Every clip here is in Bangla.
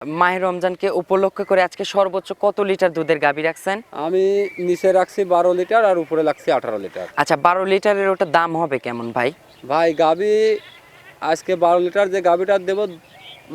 মাহে রমজানকে উপলক্ষ করে আজকে সর্বোচ্চ কত লিটার দুধের গাভী রাখছেন? আমি নিচে রাখছি 12 লিটার আর উপরে রাখছি 18 লিটার। আচ্ছা, 12 লিটারের ওটা দাম হবে কেমন ভাই? ভাই গাভী আজকে 12 লিটার যে গাভীটা দেব,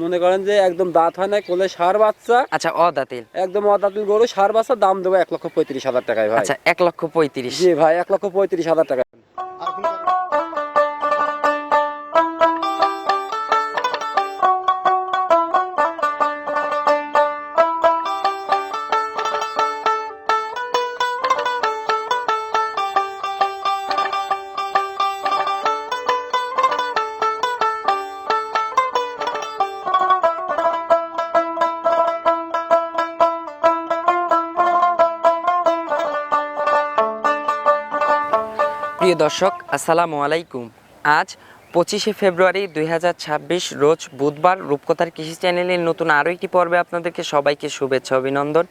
মনে করেন যে একদম দাঁত হয় না, কোলে ষাঁড় বাচ্চা, আচ্ছা অদাতিল। একদম অদাঁতিল গরু ষাঁড় বাচ্চা, দাম দেবো 1,35,000 টাকায় ভাই। আচ্ছা 1,35,000। জি ভাই, 1,35,000 টাকা। প্রিয় দর্শক, আসসালামু আলাইকুম। আজ 25শে ফেব্রুয়ারি 2026 রোজ বুধবার। রূপকথার কৃষি চ্যানেলের নতুন আরও একটি পর্বে আপনাদেরকে সবাইকে শুভেচ্ছা অভিনন্দন।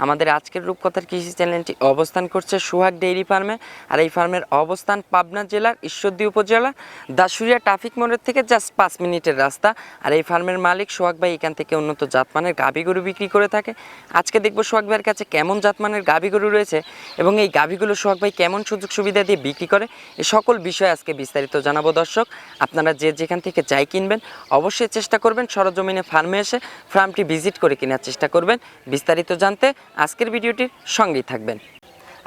আমাদের আজকের রূপকথার কৃষি চ্যানেলটি অবস্থান করছে সোহাগ ডেইরি ফার্মে, আর এই ফার্মের অবস্থান পাবনা জেলার ঈশ্বরদী উপজেলা দাসুরিয়া ট্রাফিক মোড়ের থেকে জাস্ট 5 মিনিটের রাস্তা। আর এই ফার্মের মালিক সোহাগ ভাই এখান থেকে উন্নত জাতমানের গাভী গরু বিক্রি করে থাকে। আজকে দেখব সোহাগ ভাইয়ের কাছে কেমন জাতমানের গাভী গরু রয়েছে এবং এই গাভীগুলো সোহাগ ভাই কেমন সুযোগ সুবিধা দিয়ে বিক্রি করে, এই সকল বিষয়ে আজকে বিস্তারিত জানাবো। দর্শক, আপনারা যে যেখান থেকে যাই কিনবেন অবশ্যই চেষ্টা করবেন সরজমিনে ফার্মে এসে ফার্মটি ভিজিট করে কেনার চেষ্টা করবেন। বিস্তারিত জানতে আজকের ভিডিওটির সঙ্গেই থাকবেন।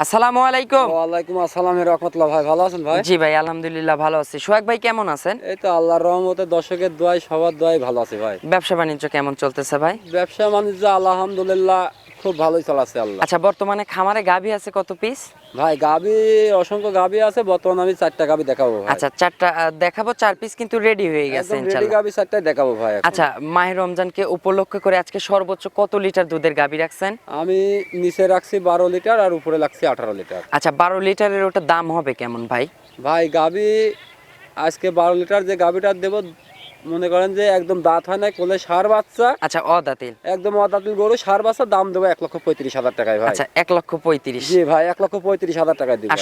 আসসালামু আলাইকুম। ওয়ালাইকুম আসসালাম রাহমাতুল্লাহ। ভাই ভালো আছেন ভাই? জি ভাই, আলহামদুলিল্লাহ ভালো আছি। সোহাগ ভাই কেমন আছেন? এই তো আল্লাহর রহমতে দর্শকের দোয়ায় সবার দোয়ায় ভালো আছে ভাই। ব্যবসা বাণিজ্য কেমন চলতেছে ভাই? ব্যবসা বাণিজ্য আলহামদুলিল্লাহ খুব ভালোই চলাচ্ছে আল্লাহ। আচ্ছা, বর্তমানে খামারে গাভী আছে কত পিস? ভাই গাভী অসংখ্য গাভী আছে, বর্তমানে আমি 4টা গাভী দেখাবো ভাই। আচ্ছা 4টা দেখাবো, 4 পিস কিন্তু রেডি হয়ে গেছে একদম রেডি ইনশাআল্লাহ। গাভী 4টাই দেখাবো ভাই এখন। আচ্ছা, মাহে রমজানকে উপলক্ষ করে আজকে সর্বোচ্চ কত লিটার দুধের গাভী রাখছেন? আমি নিচে রাখছি 12 লিটার আর উপরে রাখছি 18 লিটার। আচ্ছা 12 লিটারের ওটা দাম হবে কেমন ভাই? ভাই গাভী আজকে 12 লিটার যে গাভীটা দেব, মনে করেন যে একদম দাঁত হয় না, কোলে ষাঁড় বাচ্চা, আচ্ছা অদাতিল। একদম অদাঁতিল গরু ষাঁড় বাচ্চা, দাম দেবো 1,35,000 টাকায় ভাই। আচ্ছা 1,35,000। জি ভাই, 1,35,000 টাকায় দিব। আর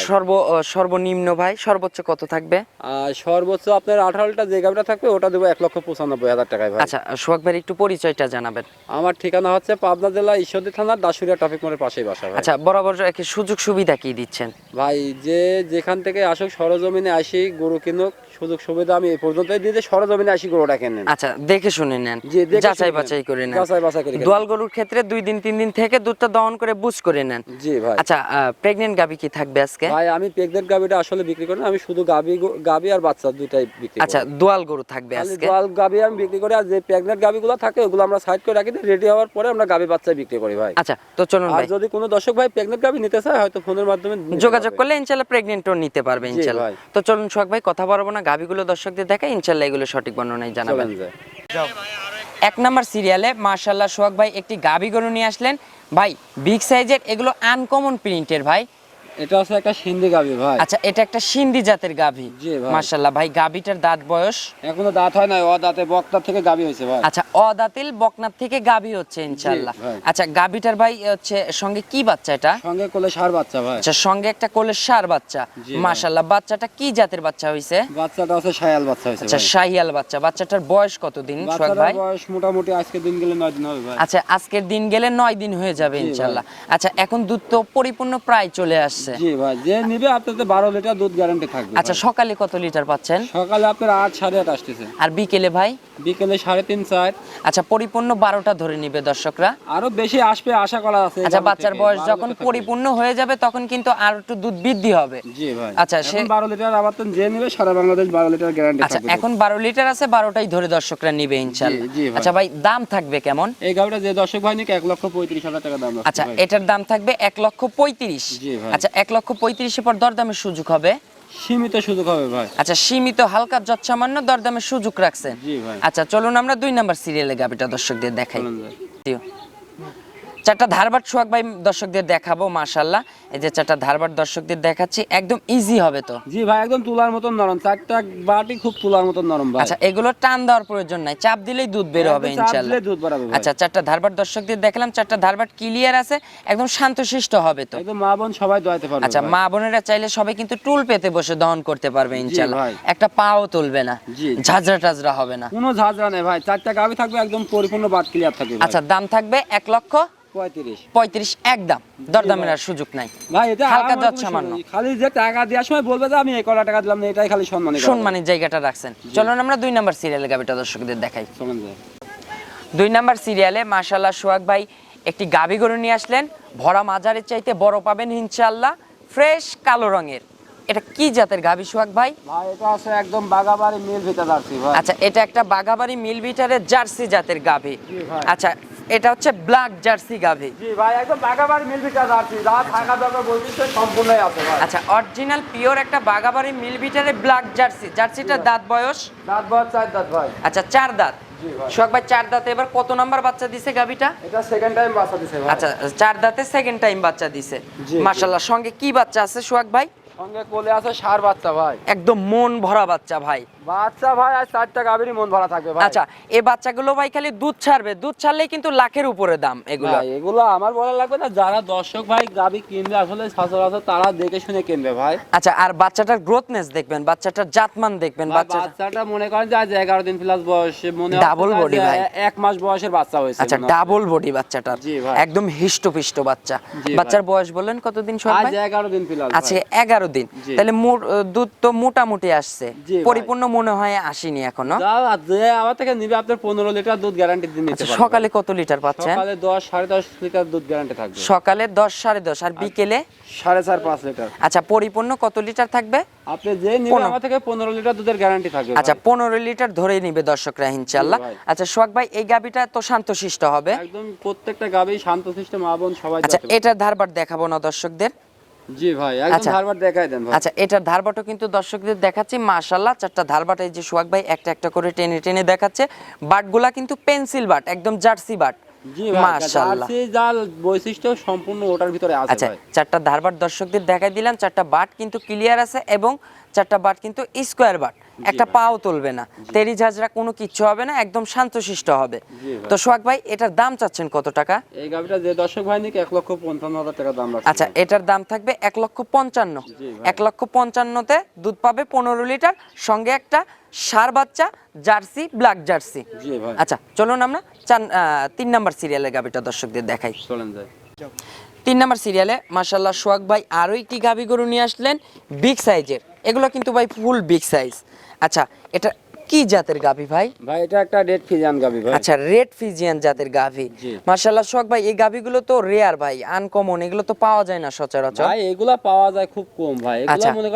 সর্বনিম্ন ভাই সর্বোচ্চ কত থাকবে? আর সর্বোচ্চ আপনার 18 লিটার যে গাভীটা থাকবে ওটা দেবো 1,95,000 টাকায় ভাই। আচ্ছা সোহাগ ভাই একটু পরিচয়টা জানাবেন। আমার ঠিকানা হচ্ছে পাবনা জেলা ঈশ্বরদী থানার দাসুরিয়া ট্রাফিক মোড়ের পাশেই বাসা ভাই। আচ্ছা বরাবর কি সুযোগ সুবিধা কি দিচ্ছেন? ভাই যে যেখান থেকে আসুক সরজমিনে আসি গরু কিনুক, সুযোগ সুবিধা আমি এই পর্যন্তই দিয়ে যে সরজমিনে আসি গরুটা কেনেন। আচ্ছা দেখে শুনে নেন, জি, দেখে যাচাই শুনে বাছাই করে নেন। যাচাই বাছাই করে দোয়াল গরুর ক্ষেত্রে 2 দিন 3 দিন থেকে দুধটা দহন করে বুঝ করে নেন। জি ভাই। আচ্ছা প্রেগন্যান্ট গাভী কি থাকবে আজকে? ভাই আমি প্রেগনেন্ট গাভীটা আসলে বিক্রি করি না, আমি শুধু গাভী আর বাচ্চা দুটাই বিক্রি করি। আচ্ছা দোয়াল গরু থাকবে খালি আজকে। দোয়াল গাভী আমি বিক্রি করি, আর যে প্রেগনেন্ট গাভীগুলো থাকে ওগুলো আমরা সাইড করে রাখি, রেডি হওয়ার পরে আমরা গাভী বাচ্চা বিক্রি করি ভাই। আচ্ছা তো চলুন আর ভাই, যদি কোনো দর্শক ভাই প্রেগনেন্ট গাভী নিতে চায় হয়তো ফোনের মাধ্যমে নিতে যোগাযোগ পারবে। করলে ইনশাআল্লাহ প্রেগন্যান্টও নিতে পারবে জি ইনশাআল্লাহ। ভাই। তো চলুন সোহাগ ভাই কথা বলবো না, গাভীগুলো দর্শকদের দেখাই, ইনশাআল্লাহ এগুলো সঠিক বর্ণনাই জানাবেন। চলেন যায়। 1 নাম্বার সিরিয়ালে মাশাআল্লাহ সোহাগ ভাই একটি গাভী গরু নিয়ে আসলেন ভাই, বিগ সাইজের, এগুলো আনকমন প্রিন্টের ভাই। এটা হচ্ছে একটা সিন্ধি গাভী ভাই। আচ্ছা এটা একটা সিন্ধি জাতের গাভী। জি ভাই। মাশাআল্লাহ ভাই, গাভীটার দাঁত বয়স? এখনো দাঁত হয় নাই, দাঁতে বক্তার থেকে গাভী হয়েছে ভাই। আচ্ছা অদাতিল বকনার থেকে গাভী হচ্ছে ইনশাআল্লাহ। জি ভাই। আচ্ছা গাভীটার ভাই হচ্ছে সঙ্গে কি বাচ্চা এটা? সঙ্গে কোলে ষাঁড় বাচ্চা ভাই। আচ্ছা সঙ্গে একটা কোলের ষাঁড় বাচ্চা। জি ভাই। মাশাআল্লাহ, বাচ্চাটা কি জাতের বাচ্চা হইছে? বাচ্চাটা হচ্ছে শায়াল বাচ্চা হয়েছে আচ্ছা ভাই। শাহিয়াল বাচ্চা। বাচ্চাটার বয়স কত দিন সোহাগ বাচ্চাটার ভাই? বয়স মোটামুটি আজকে দিন গেলে 9 দিন হবে ভাই। আচ্ছা আজকের দিন গেলে 9 দিন হয়ে যাবে জি ভাই। ইনশাআল্লাহ। আচ্ছা এখন দুধ তো পরিপূর্ণ প্রায় চলে আসছে। জি ভাই, যে নিবে আপনাদের 12 লিটার দুধ গ্যারান্টি থাকবে। আচ্ছা ভাই। সকালে কত লিটার পাচ্ছেন? সকালে আপনার 8 8:30 আসতেছে, আর বিকেলে ভাই? বিকেলে 3.5 4। আচ্ছা পরিপূর্ণ 12টা ধরে নিবে দর্শকরা। আরো বেশি আসবে আশা করা আছে। আচ্ছা বাচ্চার বয়স যখন পরিপূর্ণ হয়ে যাবে তখন কিন্তু আর একটু দুধ বৃদ্ধি হবে। জি ভাই। আচ্ছা সে 12 লিটার আবার তো যে নিবে সারা বাংলাদেশ 12 লিটার গ্যারান্টি আচ্ছা থাকবে। এখন 12 লিটার আছে, 12টাই ধরে দর্শকরা নিবে ইনশাআল্লাহ। জি ভাই। আচ্ছা ভাই দাম থাকবে কেমন? এই গাভীটা যে দর্শক ভাই নিক 1,35,000 টাকা দাম আছে আচ্ছা ভাই। এটার দাম থাকবে 1,35,000। জি ভাই। আচ্ছা 1,35,000 পর দরদামের সুযোগ হবে? সীমিত সুযোগ হবে ভাই। আচ্ছা সীমিত হালকা যৎসামান্য দরদামের সুযোগ রাখছেন। জি ভাই। আচ্ছা চলুন আমরা 2 নাম্বার সিরিয়ালে গাবিটা দর্শকদের দেখাই। চলেন যাই। চারটা ধারবাট সোহাগ ভাই দর্শকদের দেখাবো মাশাআল্লাহ। এই যে চারটা ধারবাট দর্শকদের দেখাচ্ছি, একদম ইজি হবে তো। জি ভাই একদম তুলার মতন নরম, চারটা বাটি খুব তুলার মতন নরম ভাই। আচ্ছা, এগুলো টান দেওয়ার প্রয়োজন নাই, চাপ দিলেই দুধ বের হবে একদম চাপ ইনশাআল্লাহ। দিলে দুধ বাড়াবে ভাই। আচ্ছা, চারটা ধারবাট দর্শকদের দেখালাম, চারটা ধারবাট ক্লিয়ার আছে, একদম শান্তশিষ্ট হবে তো। একদম মা বোন সবাই দোয়াইতে পারবে আচ্ছা, ভাই। মা বোনেরা চাইলে সবাই কিন্তু টুল পেতে বসে দহন করতে পারবে ইনশাআল্লাহ। ভাই। একটা পাও তুলবে না, জি। ঝাঁঝরা টাজরা হবে না। কোনো ঝাঁঝরা নেই ভাই, চারটা গাভী থাকবে একদম পরিপূর্ণ বাট ক্লিয়ার থাকবে ভাই। আচ্ছা, দাম থাকবে 1,35,000 35 একদম, দরদামের আর সুযোগ নাই। ভাই এটা হালকা আমার দর কোনো সামান্য। সময় নেই। খালি যে টাকা দেওয়ার সময় বলবে যে আমি এই কটা টাকা দিলাম না, এটাই খালি সম্মানী সম্মানের জায়গাটা রাখছেন। চলুন আমরা 2 নাম্বার সিরিয়ালে গাবিটা দর্শকদের দেখাই। শোনেন যায়। 2 নাম্বার সিরিয়ালে মাশাআল্লাহ সোহাগ ভাই একটি গাবি গরু নিয়ে আসলেন, ভরা মাজারের চাইতে বড় পাবেন ইনশাআল্লাহ, ফ্রেশ কালো রঙের। এটা কি জাতের গাবি সোহাগ ভাই? ভাই এটা আছে একদম বাগাবাড়ি মিল ভিটা জার্সি ভাই। আচ্ছা, এটা একটা বাগাবাড়ি মিল বিটারের জার্সি জাতের গাভি। জি ভাই। আচ্ছা, এটা হচ্ছে ব্ল্যাক জার্সি গাভি। জি ভাই একদম বাগাবাড়ি মিল ভিটা জার্সি, যা থাকা দরকার বলছিস সম্পূর্ণই আছে ভাই। আচ্ছা, অরিজিনাল পিওর একটা বাগাবাড়ি মিল বিটারের ব্ল্যাক জার্সি। জার্সিটা দাঁত বয়স? দাঁত বয়স 4 দাঁত ভাই। আচ্ছা, 4 দাঁত। জি ভাই। সোহাগ ভাই 4 দাঁতে এবার কত নাম্বার বাচ্চা দিছে গাভিটা? এটা সেকেন্ড টাইম বাচ্চা দিছে ভাই। আচ্ছা, 4 দাঁতে সেকেন্ড টাইম বাচ্চা দিছে। জি। মাশাআল্লাহ, সঙ্গে কি বাচ্চা আছে সোহাগ ভাই? সঙ্গে কোলে আছে ষাঁড় বাচ্চা ভাই। একদম মন ভরা বাচ্চা ভাই। বাচ্চা ভাই আর চারটা গাভীরই মন ভরা থাকবে ভাই। আচ্ছা, এই বাচ্চাগুলো ভাই খালি দুধ ছাড়বে, দুধ ছাড়লেই কিন্তু লাখের উপরে দাম এগুলো। ভাই এগুলো আমার বলা লাগবে না, যারা দর্শক ভাই গাভী কিনবে আসলে সচরাচর তারা দেখে শুনে কিনবে ভাই। আচ্ছা, আর বাচ্চাটার গ্রোথনেস দেখবেন, বাচ্চাটার জাতমান দেখবেন। বাচ্চাটা মনে করেন যে আজ 11 দিন প্লাস বয়স, মনে হয় Double body ভাই। 1 মাস বয়সের বাচ্চা হয়েছে। আচ্ছা, ডাবল বডি বাচ্চাটার, জি ভাই। একদম হিষ্টপিষ্ট বাচ্চা। জি বাচ্চার বয়স বললেন কতদিন সোহাগ আজ ভাই? 11 দিন প্লাস। আচ্ছা, 11 দিন। জি। তাহলে দুধ তো মোটামুটি আসছে, জি ভাই। পরিপূর্ণ মনে হয় আসেনি এখনো। যে আমার থেকে নিবে আপনার 15 লিটার দুধ গ্যারান্টি দিয়ে নিতে আচ্ছা, পারবে। সকালে কত লিটার পাচ্ছেন? সকালে 10 10.5 লিটার দুধ গ্যারান্টি থাকবে। সকালে 10 10.5, আর বিকেলে 4.5 5 লিটার। আচ্ছা, পরিপূর্ণ কত লিটার থাকবে? আপনি যে নিবে আমার থেকে 15 লিটার দুধের গ্যারান্টি থাকবে। আচ্ছা, 15 লিটার ধরে নিবে দর্শকরা ইনশাআল্লাহ। জি ভাই। আচ্ছা সোহাগ ভাই, এই গাবিটা তো শান্তশিষ্ট হবে। একদম প্রত্যেকটা গাভী শান্তশিষ্ট, মা বোন সবাই আচ্ছা, দেখতে পাবে। এটার ধারবাট দেখাবো না দর্শকদের? জি ভাই একদম আচ্ছা। ধারবার দেখাই দেন ভাই। আচ্ছা, এটার ধারবাটও কিন্তু দর্শকদের দেখাচ্ছি মাশাআল্লাহ। চারটা ধারবাট এই যে সোহাগ ভাই একটা একটা করে টেনে টেনে দেখাচ্ছে। বাটগুলা কিন্তু পেন্সিল বাট, একদম জার্সি বাট। জি ভাই মাশাআল্লাহ। জার্সি জাল বৈশিষ্ট্য সম্পূর্ণ ওটার ভিতরে আছে আচ্ছা, ভাই। চারটা ধারবাট দর্শকদের দেখাই দিলাম। চারটা বাট কিন্তু ক্লিয়ার আছে এবং চারটা বাট কিন্তু স্কোয়ার বাট, একটা ভাই। পাও তুলবে না, তেরি ঝাঁঝরা কোনো কিচ্ছু হবে না, একদম শান্তশিষ্ট হবে। জি ভাই। তো সোহাগ ভাই, এটার দাম চাচ্ছেন কত টাকা? এই গাভিটা যে দর্শক ভাই নিকে 1,55,000 টাকা দাম রাখছে। আচ্ছা, এটার দাম থাকবে 1,55,000। জি ভাই। 1,55,000-তে দুধ পাবে 15 লিটার, সঙ্গে একটা ষাঁড় বাচ্চা জার্সি, ব্ল্যাক জার্সি। জি ভাই। আচ্ছা, চলুন আমরা 3 নাম্বার সিরিয়ালের গাবিটা দর্শকদের দেখাই। চলেন যাই। 3 নাম্বার সিরিয়ালে মাশাআল্লাহ সোহাগ ভাই আরো একটি গাবি গরু নিয়ে আসলেন, বিগ সাইজের। এগুলো কিন্তু ভাই ফুল বিগ সাইজ। আচ্ছা, এটা কি জাতের গাভি ভাই? ভাই এটা একটা রেড ফিজিয়ান গাভি ভাই। আচ্ছা, রেড ফিজিয়ান জাতের গাভি। জি। মাশাআল্লাহ সোহাগ ভাই, এই গাভিগুলো তো রেয়ার ভাই, আনকমন, এগুলো তো পাওয়া যায় না সচরাচর। ভাই এগুলা পাওয়া যায় খুব কম ভাই। এগুলা আচ্ছা। মনে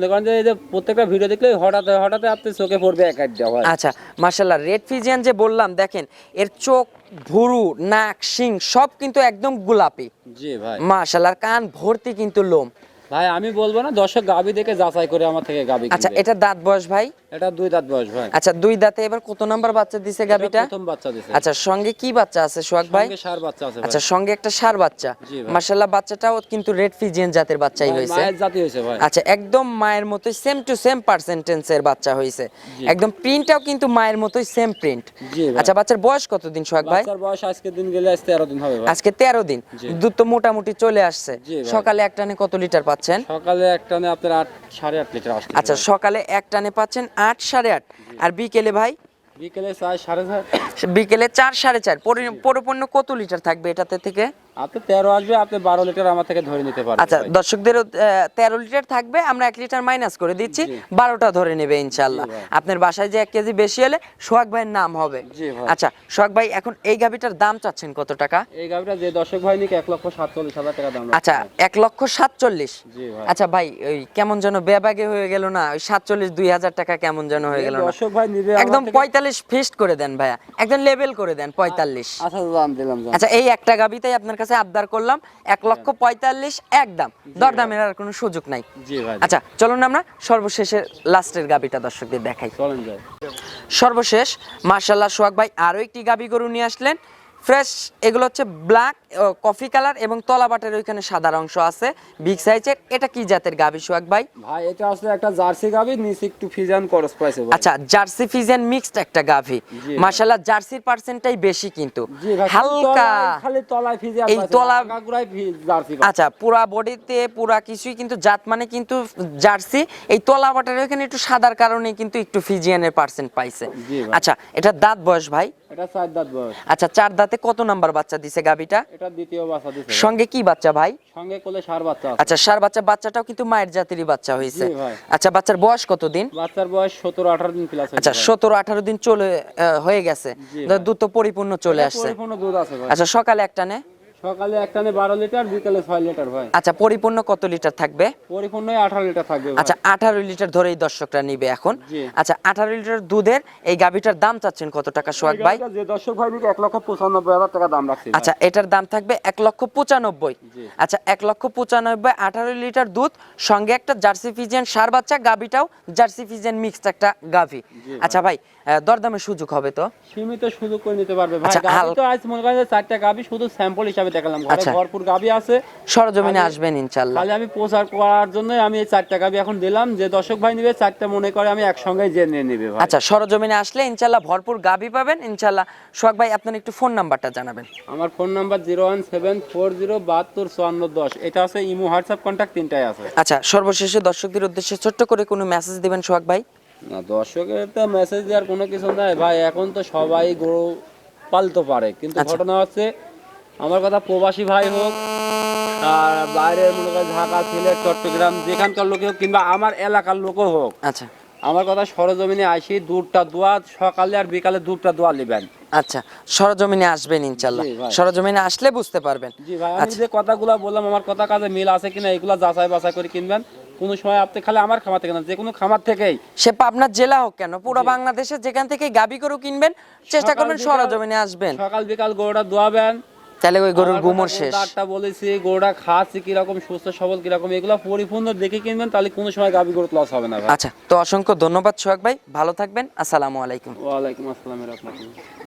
করেন যে এই যে প্রত্যেকটা ভিডিও দেখলে হঠাৎ হঠাৎ আপনি চোখে পড়বে এক একটা ভাই। আচ্ছা, মাশাআল্লাহ রেড ফিজিয়ান যে বললাম, দেখেন এর চোখ, ভুরু, নাক, শিং সব কিন্তু একদম গোলাপি। জি ভাই। মাশাআল্লাহ, কান ভর্তি কিন্তু লোম। ভাই আমি বলবো না, দর্শক গাভি দেখে যাচাই করে আমার থেকে গাভি আচ্ছা, কিনবে। এটা দাঁত বয়স ভাই? এটা 2 দাঁত বয়স ভাই। আচ্ছা, 2 দাঁতে এবার কত নাম্বার বাচ্চা দিছে গাবিটা? প্রথম বাচ্চা দিছে। আচ্ছা, সঙ্গে কি বাচ্চা আছে সোহাগ ভাই? সঙ্গে ষাঁড় বাচ্চা আছে ভাই। আচ্ছা, সঙ্গে একটা ষাঁড় বাচ্চা। জি ভাই। মাশাআল্লাহ, বাচ্চাটাও কিন্তু রেড ফিজিয়ান জাতের বাচ্চাই ভাই, হয়েছে। মায়ের জাতি হয়েছে ভাই। আচ্ছা, একদম মায়ের মতোই সেম টু সেম পার্সেন্টেন্সের বাচ্চা হয়েছে। জি। একদম প্রিন্টটাও কিন্তু মায়ের মতোই সেম প্রিন্ট। জি ভাই। আচ্ছা, বাচ্চার বয়স কতদিন সোহাগ ভাই? বাচ্চার বয়স আজকে দিন গেলে আজ 13 দিন হবে ভাই। আজকে 13 দিন। জি। দুধ তো মোটামুটি চলে আসছে। জি ভাই। সকালে এক টানে কত লিটার পাচ্ছেন? সকালে একটানে আপনার 8 8.5 লিটার আসছে। আচ্ছা, সকালে এক টানে পাচ্ছেন 8 8.5, আর বিকেলে ভাই? বিকেলে 4 4.5। বিকেলে 4 4.5। পরিপূর্ণ কত লিটার থাকবে এটাতে থেকে? আপনি 13 আসবে, আপনি 12 লিটার আমার থেকে ধরে নিতে পারবেন। আচ্ছা, দর্শকদেরও 13 লিটার থাকবে, আমরা 1 লিটার মাইনাস করে দিচ্ছি, 12টা ধরে নেবে ইনশাআল্লাহ। জি ভাই। আপনার বাসায় যে 1 কেজি বেশি হলে সোহাগ ভাইয়ের নাম হবে। জি ভাই। আচ্ছা সোহাগ ভাই, এখন এই গাভিটার দাম চাচ্ছেন কত টাকা? এই গাভিটা যে দর্শক ভাই নিকে 1,47,000 টাকা দাম রাখছে। আচ্ছা, 1,47,000। জি ভাই। আচ্ছা ভাই, ওই কেমন যেন বেবাগে হয়ে গেল না, ওই 47 2,000 টাকা কেমন যেন হয়ে গেল না? দর্শক ভাই নিবে একদম 45 ফিক্সড করে দেন ভাইয়া, একদম লেভেল করে দেন 45। আচ্ছা দাম দিলাম জান। আচ্ছা, এই একটা গাবিতেই আপনার কাছে আবদার করলাম, 1,45,000 একদম, দরদামের আর কোনো সুযোগ নাই। জি ভাই। আচ্ছা, চলুন আমরা সর্বশেষের লাস্টের গাবিটা দর্শকদের দেখাই। চলেন যাই। সর্বশেষ মাশাআল্লাহ সোহাগ ভাই আরো একটি গাবি গরু নিয়ে আসলেন, ফ্রেশ, এগুলো হচ্ছে ব্ল্যাক কফি কালার এবং তলাবাটের ওইখানে সাদা অংশ আছে বিগ সাইজের। এটা কি জাতের গাভী সোহাগ ভাই? ভাই এটা আসলে একটা জার্সি গাবি, নিচে একটু ফিজান ক্রস পাইছে ভাই। আচ্ছা, জার্সি ফিজিয়ান মিক্সড একটা গাভী। জি। মাশাআল্লাহ, জার্সির পার্সেন্টটাই বেশি কিন্তু জি ভাই, হালকা। খালি তলায় ফিজান এই পাইছে, তলা- আগাগুড়ায় জার্সি পাইছে। আচ্ছা, পুরা বডিতে পুরা কিছুই কিন্তু জাত মানে কিন্তু জার্সি। এই তলাবাটের ওইখানে একটু সাদার কারণে কিন্তু একটু ফিজিয়ানের পার্সেন্ট পাইছে। জি ভাই। আচ্ছা, এটা দাঁত বয়স ভাই? এটা 4 দাঁত বয়স। আচ্ছা, 4 দাঁতে কত নাম্বার বাচ্চা দিছে গাভীটা? এটা দ্বিতীয় বাচ্চা দিছে ভাই। সঙ্গে কি বাচ্চা ভাই? সঙ্গে কোলে ষাঁড় বাচ্চা আছে। আচ্ছা, ষাঁড় বাচ্চা, বাচ্চাটাও কিন্তু মায়ের জাতেরই বাচ্চা হয়েছে। জি ভাই। আচ্ছা, বাচ্চার বয়স কত দিন? বাচ্চার বয়স 17-18 দিন প্লাস। আচ্ছা, 17-18 দিন চলে হয়ে গেছে। জি ভাই। দুধ তো পরিপূর্ণ চলে আসছে। পরিপূর্ণ দুধ আছে ভাই। আচ্ছা, সকালে একটা নে। সকালে একটানে 12 লিটার, বিকালে 6 লিটার ভাই। আচ্ছা, পরিপূর্ণ কত লিটার থাকবে? পরিপূর্ণ 18 লিটার থাকবে ভাই। আচ্ছা, 18 লিটার ধরেই দর্শকরা নিবে এখন। জি। আচ্ছা, 18 লিটার দুধের এই গাভীটার দাম চাচ্ছেন কত টাকা সোহাগ ভাই? এটা যে দর্শক ভাই নিবে 1,95,000 টাকা দাম রাখছি ভাই। আচ্ছা, এটার দাম থাকবে 1,95,000। জি। আচ্ছা, 1,95,000, 18 লিটার দুধ, সঙ্গে একটা জার্সি ফিজিয়ান ষাঁড় বাচ্চা, গাভীটাও জার্সি ফিজিয়ান মিক্সড একটা গাভী। জি আচ্ছা ভাই, দরদামের সুযোগ হবে তো? সীমিত সুযোগ করে নিতে পারবে ভাই। আচ্ছা, গাবি তো আজ মনে করেন যে 4টা গাবি শুধু স্যাম্পল হিসাবে দেখালাম, ঘরে আচ্ছা। ভরপুর গাবি আছে। সরজমিনে আমি- আসবেন ইনশাল্লাহ। খালি আমি প্রচার করার জন্য আমি এই 4টা গাবি এখন দিলাম, যে দর্শক ভাই নিবে 4টা মনে করে আমি একসঙ্গে জেনে নিবে ভাই। আচ্ছা, সরজমিনে আসলে ইনশাল্লাহ ভরপুর গাভী পাবেন ইনশাল্লাহ। সোহাগ ভাই, আপনার একটু ফোন নাম্বারটা জানাবেন। আমার ফোন নাম্বার 01740725410। এটা আছে ইমো, হোয়াটসঅ্যাপ কন্ট্যাক্ট তিনটাই আছে। আচ্ছা, সর্বশেষে দর্শকদের উদ্দেশ্যে ছোট্ট করে কোনো মেসেজ দিবেন সোহাগ ভাই? না, দর্শকের তো মেসেজ দেওয়ার কোনো কিছু নাই ভাই, এখন তো সবাই গরু পালতে পারে, কিন্তু আচ্ছা। ঘটনা হচ্ছে আমার কথা প্রবাসী ভাই হোক আর বাইরে মনে করেন ঢাকা, সিলেট, চট্টগ্রাম যেখানকার লোকে হোক, কিংবা আমার এলাকার লোকও হোক, আচ্ছা আমার কথা সরজমিনে আসি, দুধটা দোয়া সকালে আর বিকালে দুধটা দোয়া নেবেন। আচ্ছা, সরজমিনে আসবেন ইনশাল্লাহ। জি ভাই। সরজমিনে আসলে বুঝতে পারবেন। জি ভাই, আমি আচ্ছা। যে কথাগুলো বললাম আমার কথা কাজে মিল আছে কিনা এগুলা যাচাই বাছাই করে কিনবেন। কোনো সময় আপনি খালি আমার খামার থেকে না, যে কোনো খামার থেকেই, সে পাবনার জেলা হোক কেন, পুরো বাংলাদেশে যেখান থেকে গাবি গরু কিনবেন চেষ্টা করবেন সকাল বিকাল- সরজমিনে আসবেন, সকাল বিকাল গরুটা দোয়াবেন। তাহলে ওই গরুর আমার গুমর কথা শেষ। গরুটা বলেছি, গরুটা খাচ্ছে কিরকম, সুস্থ সবল কিরকম, এগুলো পরিপূর্ণ দেখে কিনবেন, তাহলে কোনো সময় গাবি গরু লস হবে না ভাই। আচ্ছা, তো অসংখ্য ধন্যবাদ সোহাগ ভাই, ভালো থাকবেন, আসসালামু আলাইকুম। ওয়ালাইকুম আসসালাম রাহমাতুল্লাহ।